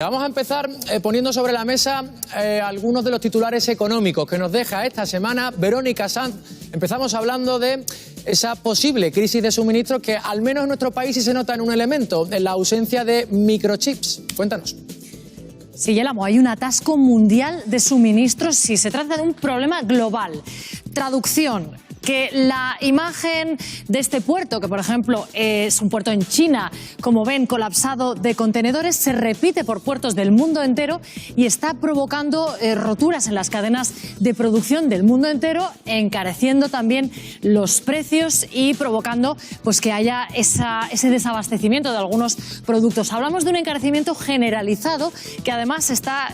Vamos a empezar poniendo sobre la mesa algunos de los titulares económicos que nos deja esta semana Verónica Sanz. Empezamos hablando de esa posible crisis de suministro que al menos en nuestro país sí se nota en un elemento, en la ausencia de microchips. Cuéntanos. Sí, Yelamo, hay un atasco mundial de suministros y se trata de un problema global. Traducción. Que la imagen de este puerto, que por ejemplo es un puerto en China, como ven, colapsado de contenedores, se repite por puertos del mundo entero y está provocando roturas en las cadenas de producción del mundo entero, encareciendo también los precios y provocando pues que haya ese desabastecimiento de algunos productos. Hablamos de un encarecimiento generalizado que además está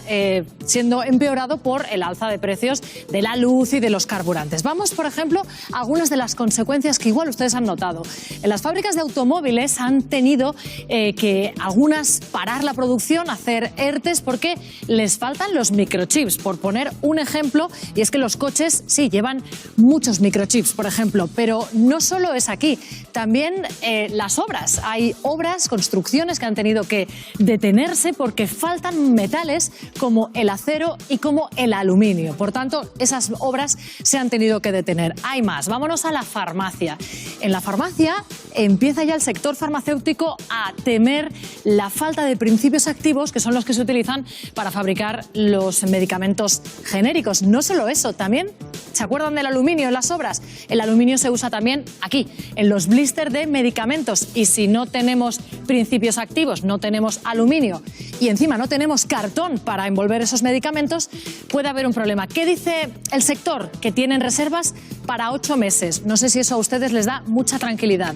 siendo empeorado por el alza de precios de la luz y de los carburantes. Vamos, por ejemplo, algunas de las consecuencias que igual ustedes han notado. En las fábricas de automóviles han tenido que algunas parar la producción, hacer ERTEs porque les faltan los microchips. Por poner un ejemplo, y es que los coches sí llevan muchos microchips, por ejemplo, pero no solo es aquí, también las obras. Hay obras, construcciones que han tenido que detenerse porque faltan metales como el acero y como el aluminio. Por tanto, esas obras se han tenido que detener. Hay más. Vámonos a la farmacia. En la farmacia empieza ya el sector farmacéutico a temer la falta de principios activos que son los que se utilizan para fabricar los medicamentos genéricos. No solo eso, también, ¿se acuerdan del aluminio en las obras? El aluminio se usa también aquí, en los blisters de medicamentos. Y si no tenemos principios activos, no tenemos aluminio y encima no tenemos cartón para envolver esos medicamentos, puede haber un problema. ¿Qué dice el sector? Que tienen reservas para 8 meses. No sé si eso a ustedes les da mucha tranquilidad.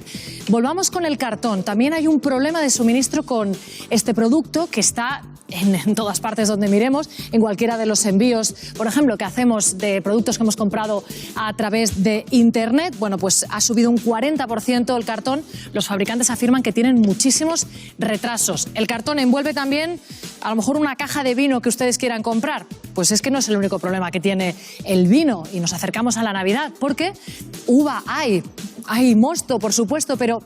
Volvamos con el cartón. También hay un problema de suministro con este producto que está en todas partes donde miremos, en cualquiera de los envíos, por ejemplo, que hacemos de productos que hemos comprado a través de Internet. Bueno, pues ha subido un 40% el cartón. Los fabricantes afirman que tienen muchísimos retrasos. El cartón envuelve también, a lo mejor, una caja de vino que ustedes quieran comprar. Pues es que no es el único problema que tiene el vino y nos acercamos a la Navidad, porque uva hay mosto, por supuesto, pero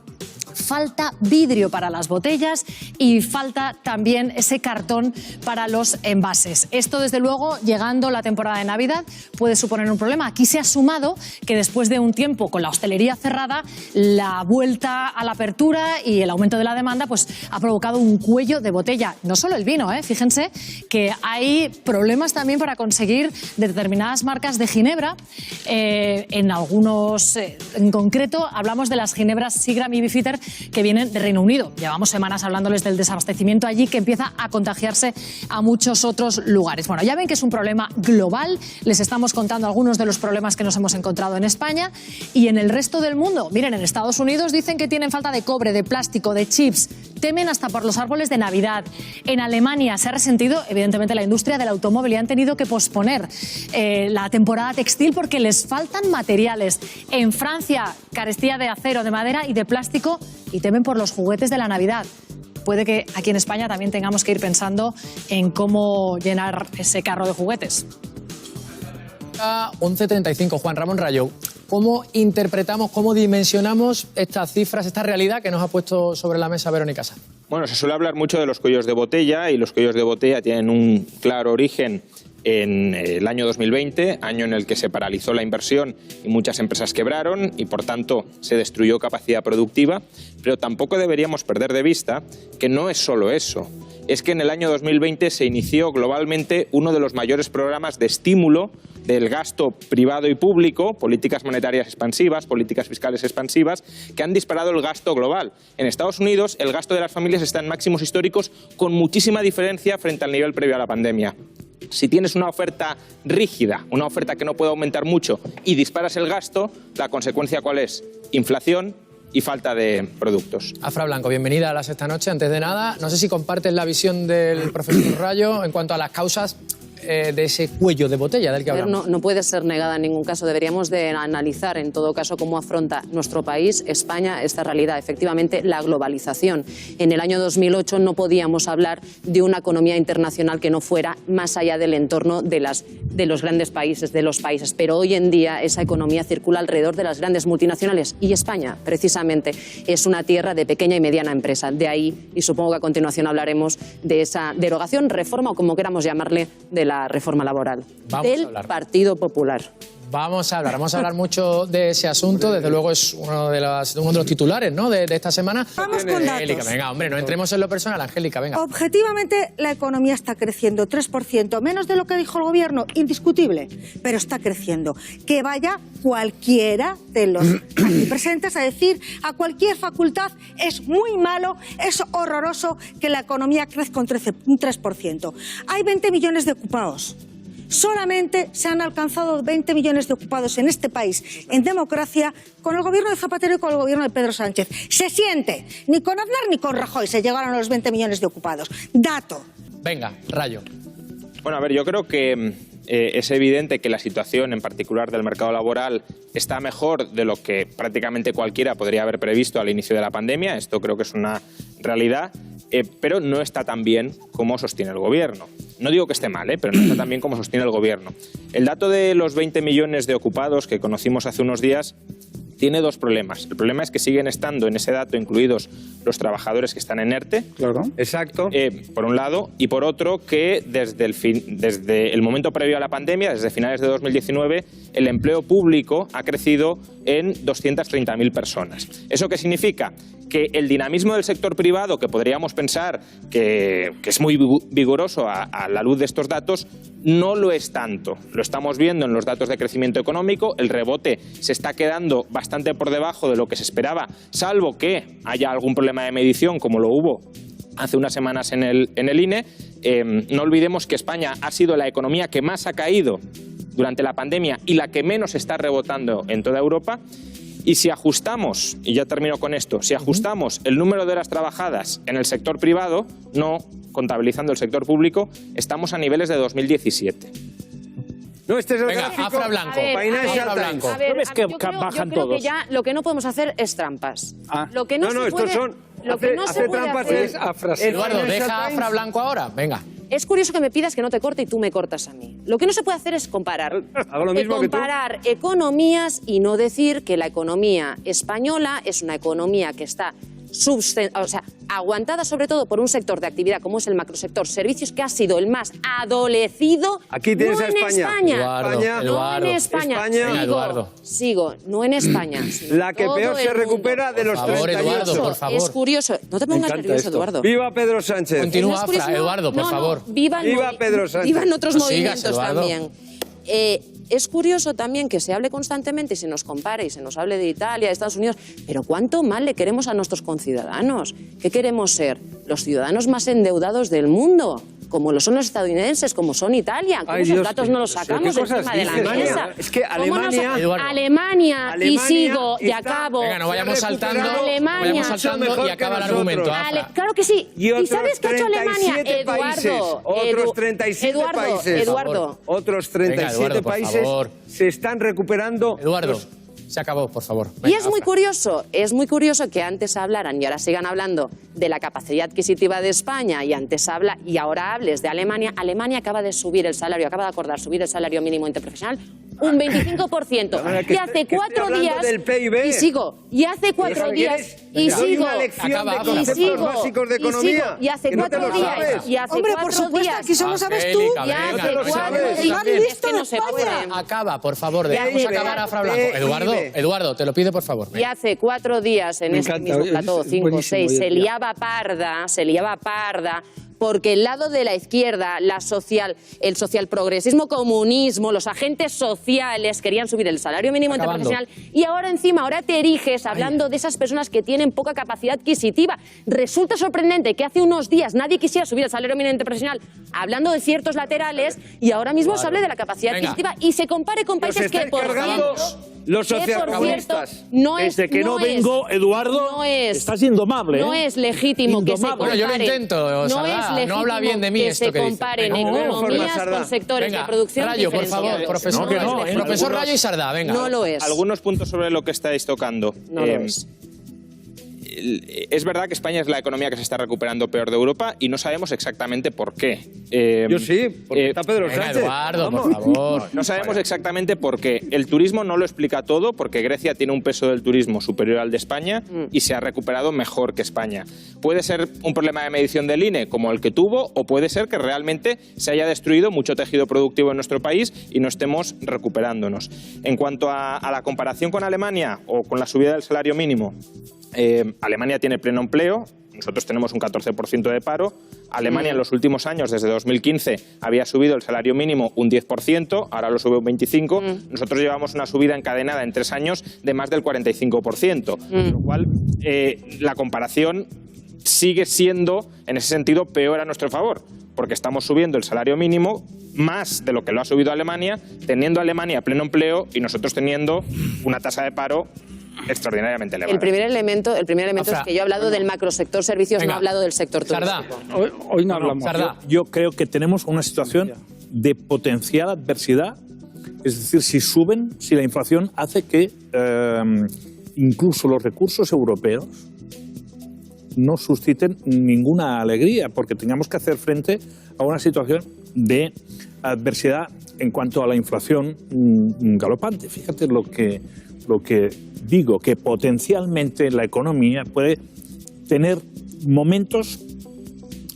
falta vidrio para las botellas y falta también ese cartón para los envases. Esto, desde luego, llegando la temporada de Navidad, puede suponer un problema. Aquí se ha sumado que después de un tiempo con la hostelería cerrada, la vuelta a la apertura y el aumento de la demanda pues ha provocado un cuello de botella. No solo el vino, fíjense que hay problemas también para conseguir determinadas marcas de ginebra. En algunos, en concreto, hablamos de las ginebras Seagram y Beefeater que vienen de Reino Unido. Llevamos semanas hablándoles del desabastecimiento allí, que empieza a contagiarse a muchos otros lugares. Bueno, ya ven que es un problema global. Les estamos contando algunos de los problemas que nos hemos encontrado en España y en el resto del mundo. Miren, en Estados Unidos dicen que tienen falta de cobre, de plástico, de chips. Temen hasta por los árboles de Navidad. En Alemania se ha resentido, evidentemente, la industria del automóvil y han tenido que posponer la temporada textil porque les faltan materiales. En Francia, carestía de acero, de madera y de plástico, y temen por los juguetes de la Navidad. Puede que aquí en España también tengamos que ir pensando en cómo llenar ese carro de juguetes. 11:35, Juan Ramón Rayo. ¿Cómo interpretamos, cómo dimensionamos estas cifras, esta realidad que nos ha puesto sobre la mesa Verónica Sanz? Bueno, se suele hablar mucho de los cuellos de botella y los cuellos de botella tienen un claro origen en el año 2020, año en el que se paralizó la inversión y muchas empresas quebraron y por tanto se destruyó capacidad productiva, pero tampoco deberíamos perder de vista que no es solo eso. Es que en el año 2020 se inició globalmente uno de los mayores programas de estímulo del gasto privado y público, políticas monetarias expansivas, políticas fiscales expansivas, que han disparado el gasto global. En Estados Unidos el gasto de las familias está en máximos históricos con muchísima diferencia frente al nivel previo a la pandemia. Si tienes una oferta rígida, una oferta que no puede aumentar mucho y disparas el gasto, la consecuencia ¿cuál es? Inflación y falta de productos. Afra Blanco, bienvenida a La Sexta Noche. Antes de nada, no sé si compartes la visión del profesor Rayo en cuanto a las causas de ese cuello de botella del que hablamos? No puede ser negada en ningún caso. Deberíamos de analizar en todo caso cómo afronta nuestro país, España, esta realidad. Efectivamente, la globalización. En el año 2008 no podíamos hablar de una economía internacional que no fuera más allá del entorno de los grandes países, de los países. Pero hoy en día esa economía circula alrededor de las grandes multinacionales y España, precisamente, es una tierra de pequeña y mediana empresa. De ahí, y supongo que a continuación hablaremos de esa derogación, reforma o como queramos llamarle, de la reforma laboral del Partido Popular. Vamos a hablar mucho de ese asunto. Desde luego es uno de los titulares, ¿no?, de esta semana. Vamos con Angélica, datos. venga, hombre, no entremos en lo personal, Angélica, venga. Objetivamente, la economía está creciendo 3%, menos de lo que dijo el gobierno, indiscutible, pero está creciendo. Que vaya cualquiera de los aquí presentes a decir a cualquier facultad es muy malo, es horroroso que la economía crezca un 3%. Hay 20 millones de ocupados. Solamente se han alcanzado 20 millones de ocupados en este país, en democracia, con el gobierno de Zapatero y con el gobierno de Pedro Sánchez. Se siente, ni con Aznar ni con Rajoy se llegaron a los 20 millones de ocupados. Dato. Venga, Rayo. Bueno, a ver, yo creo que es evidente que la situación, en particular del mercado laboral, está mejor de lo que prácticamente cualquiera podría haber previsto al inicio de la pandemia. Esto creo que es una realidad, pero no está tan bien como sostiene el gobierno. No digo que esté mal, pero no está tan bien como sostiene el gobierno. El dato de los 20 millones de ocupados que conocimos hace unos días tiene dos problemas. El problema es que siguen estando en ese dato incluidos los trabajadores que están en ERTE. Claro, exacto. Por un lado, y por otro, que desde el momento previo a la pandemia, desde finales de 2019, el empleo público ha crecido en 230.000 personas. ¿Eso qué significa? Que el dinamismo del sector privado, que podríamos pensar que es muy vigoroso a la luz de estos datos, no lo es tanto. Lo estamos viendo en los datos de crecimiento económico. El rebote se está quedando bastante por debajo de lo que se esperaba, salvo que haya algún problema de medición, como lo hubo hace unas semanas en el INE. No olvidemos que España ha sido la economía que más ha caído durante la pandemia y la que menos está rebotando en toda Europa. Y si ajustamos, y ya termino con esto, si ajustamos el número de horas trabajadas en el sector privado, no contabilizando el sector público, estamos a niveles de 2017. No, este es el Venga, gráfico. Afra Blanco. Financial Times. A ver, ¿No ves que yo creo bajan que todos? ya lo que no podemos hacer es trampas. Ah. Lo que no, se estos puede, son... lo que no se puede trampas hacer es Afra. Eduardo, Financial deja a Times. Afra Blanco ahora. Venga. Es curioso que me pidas que no te corte y tú me cortas a mí. Lo que no se puede hacer es comparar. Hago lo mismo que tú. Comparar economías y no decir que la economía española es una economía que está aguantada sobre todo por un sector de actividad como es el macrosector servicios, que ha sido el más adolecido. Aquí tienes no a en España. Eduardo, no en España. España. Venga, Eduardo. Sigo, no en España. sino La que todo peor el se mundo. recupera de los Por favor, 38. Eduardo, por favor. Es curioso. No te pongas encanta nervioso, esto. Eduardo. ¡Viva Pedro Sánchez! Continúa, Es Afra. curioso, Eduardo, por favor. Viva Pedro Sánchez. Vivan otros No sigas, movimientos Eduardo. también. Es curioso también que se hable constantemente y se nos compare y se nos hable de Italia, de Estados Unidos, pero ¿cuánto mal le queremos a nuestros conciudadanos? ¿Qué queremos ser? ¿Los ciudadanos más endeudados del mundo? Como lo son los estadounidenses, como son Italia. ¿Cómo Ay, esos Dios, datos no los ¿qué sacamos cosas encima de la dices, mesa? María? Es que ¿Cómo no Alemania- Eduardo. Alemania, y sigo, y está- acabo. Venga, no vayamos Se ha saltando, recuperado Alemania. vayamos saltando mucho mejor y acaba el que argumento. nosotros. Afra. Claro que sí. Y otros sabes qué ha hecho Alemania? 37 países, otros 37 países. Eduardo. Otros 37 Eduardo, por países favor. se están recuperando. Eduardo, se acabó, por favor. Y Venga, es muy curioso que antes hablaran y ahora sigan hablando de la capacidad adquisitiva de España y ahora hables de Alemania. Alemania acaba de subir el salario, acaba de acordar subir el salario mínimo interprofesional un 25%. Ahora que Y hace estoy 4 hablando días del PIB. y sigo, y hace 4 días y Doy sigo una lección Acaba, de Afra. conceptos básicos de economía. y hace que no te 4 lo días sabes. y hace Hombre, 4 por supuesto, días aquí solo sabes tú. Angélica, y venga, hace no 4 sabes. días es que no se España. puede. Acaba, por favor. Ya, Dejamos PIB, acabar a Afra Blanco. PIB. Eduardo, te lo pido, por favor. Y Venga. hace 4 días en Me este encanta, mismo es plató, 5 o buenísimo, 6, ya. se liaba parda, porque el lado de la izquierda, el social progresismo, comunismo, los agentes sociales querían subir el salario mínimo Acabando. interprofesional y ahora te eriges hablando de esas personas que tienen poca capacidad adquisitiva. Resulta sorprendente que hace unos días nadie quisiera subir el salario mínimo interprofesional hablando de ciertos laterales y ahora mismo se hable de la capacidad Venga. adquisitiva y se compare con Os países que estáis por cargando cierto Los que, por socialdemócratas. cierto, no es, Desde que no vengo, Eduardo, no es, estás indomable. No es legítimo que se Indomable. comparen. Bueno, yo lo intento, no Sardá, es no legítimo habla bien de mí que esto se que dice. comparen Venga, economías Sardá. con sectores Venga, de producción Rayo, por favor, diferenciados. profesor, profesor algunos- Rayo y Sardá, venga. No lo es. Algunos puntos sobre lo que estáis tocando. No lo es. Es verdad que España es la economía que se está recuperando peor de Europa y no sabemos exactamente por qué. Yo sí, porque está Pedro Venga, Sánchez. Eduardo, Vamos. por favor. No sabemos exactamente por qué. El turismo no lo explica todo porque Grecia tiene un peso del turismo superior al de España y se ha recuperado mejor que España. Puede ser un problema de medición del INE como el que tuvo o puede ser que realmente se haya destruido mucho tejido productivo en nuestro país y no estemos recuperándonos. En cuanto a la comparación con Alemania o con la subida del salario mínimo, Alemania tiene pleno empleo, nosotros tenemos un 14% de paro. Alemania en los últimos años, desde 2015, había subido el salario mínimo un 10%, ahora lo sube un 25%. Nosotros llevamos una subida encadenada en 3 años de más del 45%. Con lo cual, la comparación sigue siendo, en ese sentido, peor a nuestro favor, porque estamos subiendo el salario mínimo más de lo que lo ha subido Alemania, teniendo Alemania pleno empleo y nosotros teniendo una tasa de paro extraordinariamente elevada. El primer elemento Afra, es que yo he hablado del macrosector servicios, Venga. no he hablado del sector Sardá. turístico. Hoy no hablamos. Sardá. Yo creo que tenemos una situación de potencial adversidad. Es decir, si la inflación hace que incluso los recursos europeos no susciten ninguna alegría, porque tengamos que hacer frente a una situación de adversidad en cuanto a la inflación galopante. Fíjate lo que digo, que potencialmente la economía puede tener momentos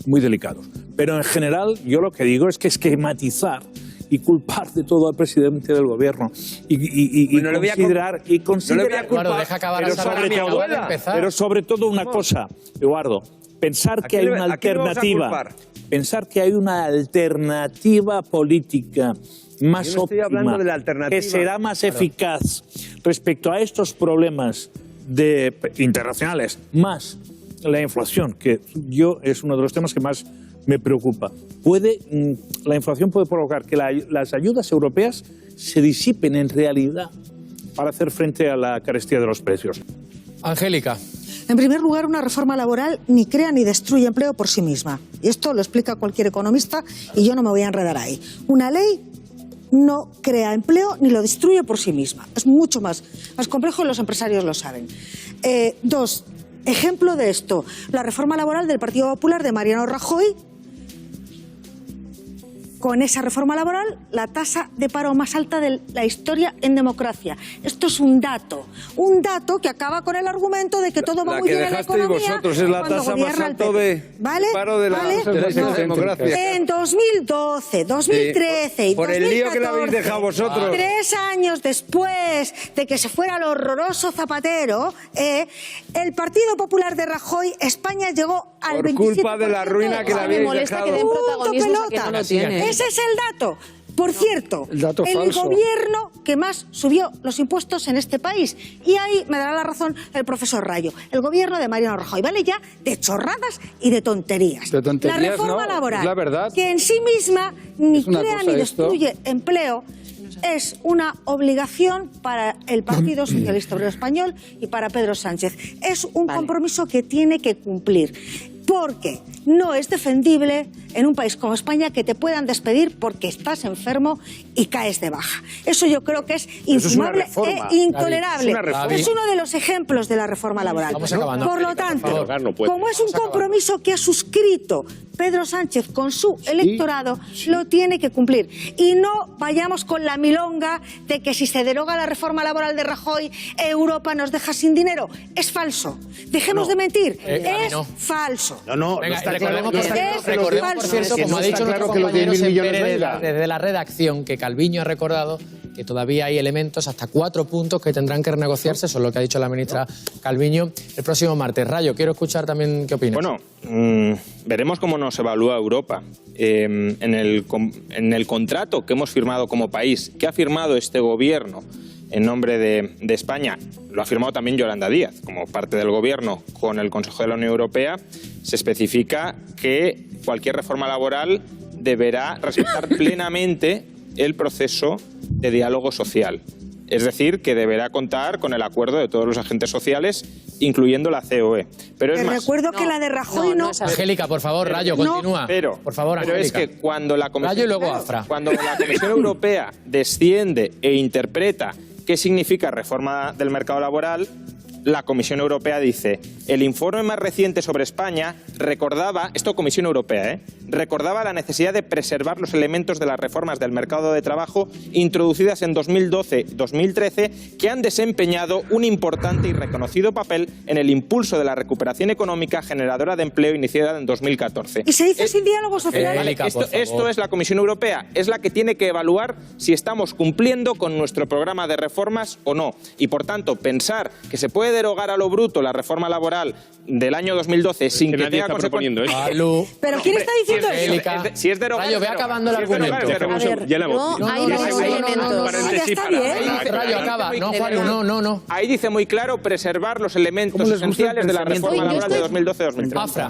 muy delicados. Pero en general yo lo que digo es que esquematizar y culpar de todo al presidente del gobierno y No le voy a considerar Eduardo, deja acabar a pero Sardá, sobre que todo, acaba de empezar. pero sobre todo una cosa, Eduardo, pensar que hay una ¿A quién le vas a alternativa, culpar? pensar que hay una alternativa política más Yo no estoy hablando óptima, de la alternativa. que será más eficaz respecto a estos problemas internacionales, más la inflación, que es uno de los temas que más me preocupa. La inflación puede provocar que las ayudas europeas se disipen en realidad para hacer frente a la carestía de los precios. Angélica. En primer lugar, una reforma laboral ni crea ni destruye empleo por sí misma. Y esto lo explica cualquier economista y yo no me voy a enredar ahí. Una ley no crea empleo ni lo destruye por sí misma. Es mucho más complejo y los empresarios lo saben. Dos, ejemplo de esto, la reforma laboral del Partido Popular de Mariano Rajoy. Con esa reforma laboral, la tasa de paro más alta de la historia en democracia. Esto es un dato que acaba con el argumento de que todo va muy bien en la economía. Vosotros es la cuando tasa más gobierna el alta PP. de ¿Vale? paro de la democracia. En 2012, 2013 y por el lío que le habéis 2014, dejado vosotros. 3 años después de que se fuera el horroroso Zapatero, el Partido Popular de Rajoy, España llegó al 27%. Por culpa de la ruina que le Me habéis molesta que dejado. den Punto protagonismo a quien pelota. no lo tiene. Ese es el dato. Por cierto, el dato el falso. gobierno que más subió los impuestos en este país. Y ahí me dará la razón el profesor Rayo. El gobierno de Mariano Rajoy. Vale ya de chorradas y de tonterías. De tonterías, la reforma no, laboral, es la verdad. que en sí misma ni Es una crea cosa ni esto. destruye empleo, es una obligación para el Partido Socialista Obrero Español y para Pedro Sánchez. Es un compromiso que tiene que cumplir. Porque no es defendible en un país como España que te puedan despedir porque estás enfermo y caes de baja. Eso yo creo que es infumable reforma, e intolerable. es una reforma. Es uno de los ejemplos de la reforma laboral. Vamos acabando, Por lo Angélica, por tanto, favor. No puede. como es un compromiso que ha suscrito Pedro Sánchez con su electorado, lo tiene que cumplir. Y no vayamos con la milonga de que si se deroga la reforma laboral de Rajoy, Europa nos deja sin dinero. Es falso. Dejemos de mentir. Es no. falso. No, Venga, está recordemos, claro, recordemos, por cierto, que como no ha está dicho claro nuestro que los 10.000 compañero millones Pérez vengan. desde la redacción, que Calviño ha recordado que todavía hay elementos, hasta 4 puntos que tendrán que renegociarse, eso es lo que ha dicho la ministra Calviño, el próximo martes. Rayo, quiero escuchar también qué opinas. Bueno, veremos cómo nos evalúa Europa. En el contrato que hemos firmado como país, que ha firmado este gobierno en nombre de España, lo ha firmado también Yolanda Díaz, como parte del gobierno con el Consejo de la Unión Europea, se especifica que cualquier reforma laboral deberá respetar plenamente el proceso de diálogo social. Es decir, que deberá contar con el acuerdo de todos los agentes sociales, incluyendo la COE. Pero es Te más, recuerdo que la de Rajoy no. es así. Angélica, por favor, Rayo, continúa. Pero por favor, es Angélica. que cuando la Rayo y luego Comisión, Afra. cuando la Comisión Europea desciende e interpreta qué significa reforma del mercado laboral, la Comisión Europea dice: el informe más reciente sobre España recordaba, esto Comisión Europea, recordaba la necesidad de preservar los elementos de las reformas del mercado de trabajo introducidas en 2012-2013 que han desempeñado un importante y reconocido papel en el impulso de la recuperación económica generadora de empleo iniciada en 2014. Y se dice sin diálogo social. Angélica, por favor. Esto es la Comisión Europea, es la que tiene que evaluar si estamos cumpliendo con nuestro programa de reformas o no. Y por tanto, pensar que se puede derogar a lo bruto la reforma laboral del año 2012 sin que nadie tenga está consecuencias. proponiendo, Malu. ¿Pero quién está diciendo eso? Angélica. Si es derogar, Rayo, ve es derogar. acabando el Si es derogar, argumento. es derogar. A ver, ya la hemos no, dicho. hay varios elementos. Ya está bien. Rayo, acaba. No, Juan, no. Ahí dice muy claro preservar los elementos ¿Cómo les gusta el esenciales de la pensamiento? reforma Hoy yo laboral de 2012-2013. Afra.